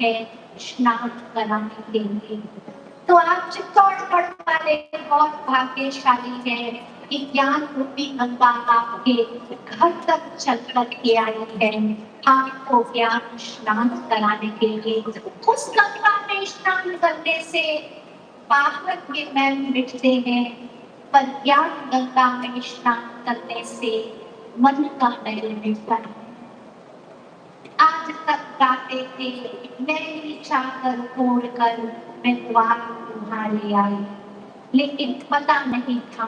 है स्नान कराने के लिए। तो आप चित्तौड़गढ़ वाले बहुत भाग्यशाली है कि ज्ञान रूपी गंगा आपके घर तक चल कर के आई है आपको ज्ञान स्नान कराने के लिए। उस गंगा में स्नान करने से बाहर के मैल मिटते हैं, पर ज्ञान गंगा में स्नान करने से मन का मैल मिटता है। आज तक गाते थे मेरी चादर ओढ़कर मैं द्वार तुम्हारे आई, लेकिन पता नहीं था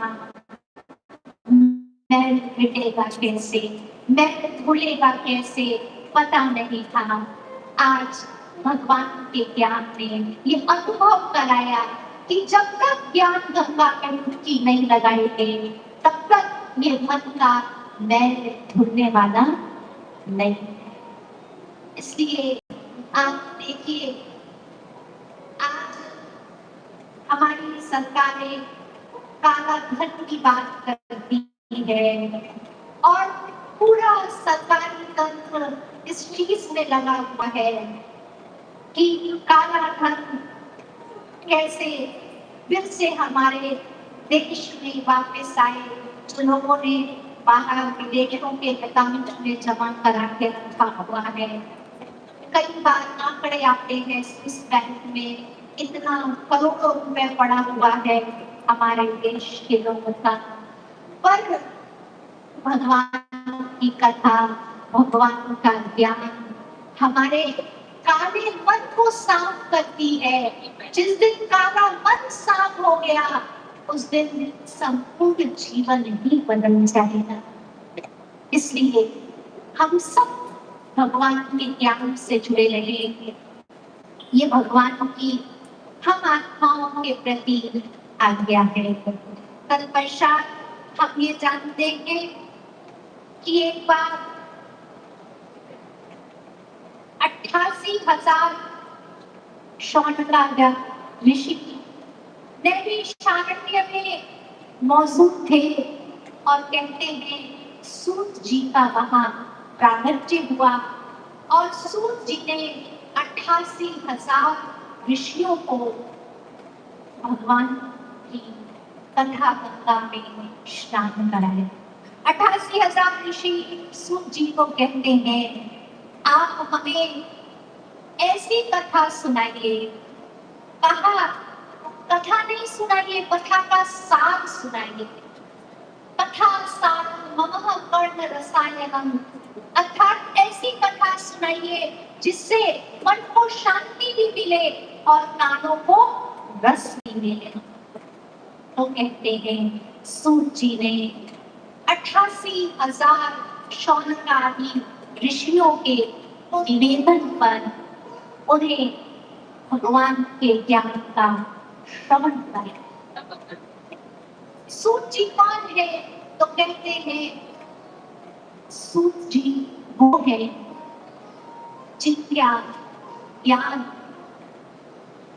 मैल मिटेगा कैसे, मैल धुलेगा कैसे, पता नहीं था। आज भगवान के ज्ञान ने ये अनुभव कराया कि जब तक ज्ञान गंगा में डुबकी नहीं लगाएंगे तब तक ये मन का मैल धुलने वाला नहीं। इसलिए आप देखिए, आज हमारी सरकारें काला धन की बात करती है और पूरा सरकारी तंत्र इस चीज में लगा हुआ है कि काला धन कैसे फिर से हमारे देश में वापस आए। जो लोगों ने बाहर विदेशों के अकाउंट में जमा करा के रखा हुआ है, कई बार आंकड़े आते हैं इस बैंक में इतना करोड़ों रुपए पड़ा हुआ है हमारे देश के लोगों का। पर भगवान की कथा, भगवान का ज्ञान हमारे काले मन को साफ करती है। जिस दिन काला मन साफ हो गया उस दिन संपूर्ण जीवन ही बदल जाएगा। इसलिए हम सब भगवान के ज्ञान से जुड़े रहे। ये भगवान की हम आत्माओं के प्रति आज्ञा है। तत्पश्चात हम ये जानते हैं कि एक बार 88,000 शौनकार्य ऋषि नैमिषारण्य में मौजूद थे और कहते हैं सूत जी का वहां प्रागट्य हुआ और सूत जी ने 88,000 ऋषियों को भगवान की कथा गंगा में स्नान कराया। 88,000 ऋषि सूत जी को कहते हैं आप हमें ऐसी कथा सुनाइए। कहा कथा नहीं सुनाइए, कथा का सार सुनाइए। कथा सार मम कर्ण रसायनम, अर्थात ऐसी कथा सुनाइए जिससे मन को शांति भी मिले और कानों को रस भी मिले। तो कहते हैं सूत जी ने 88,000 शौनकादि ऋषियों के निवेदन पर उन्हें भगवान के ज्ञान का श्रवण कराया। सूत जी कौन है? तो कहते हैं सूत जी वो है जिनका ज्ञान,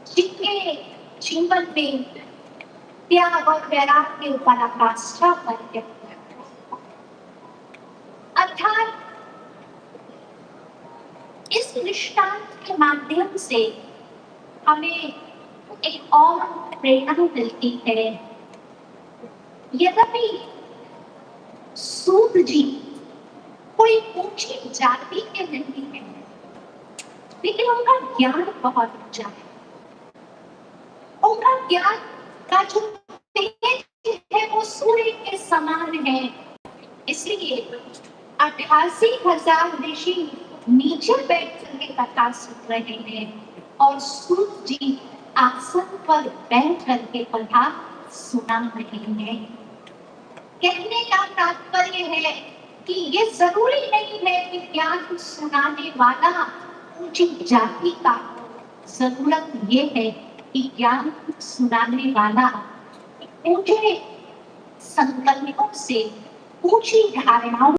जिनके जीवन में त्याग और वैराग्य पराकाष्ठा पर है। अर्थात इस दृष्टांत के माध्यम से हमें एक और प्रेरणा मिलती है। यद्यपि सूत जी कोई ऊंची जाति के नहीं है, लेकिन उनका ज्ञान बहुत ऊंचा है। उनका ज्ञान का जो तेज है वो सूर्य के समान है। इसलिए 88,000 ऋषि नीचे बैठ करके कथा सुन रहे हैं और सूत जी आसन पर बैठ करके कथा सुना रहे हैं। कहने का तात्पर्य है कि ये जरूरी नहीं है कि ज्ञान सुनाने वाला ऊंची जाति का। जरूरत ये है कि ज्ञान सुनाने वाला ऊंचे संकल्पों से, ऊंची धारणाओं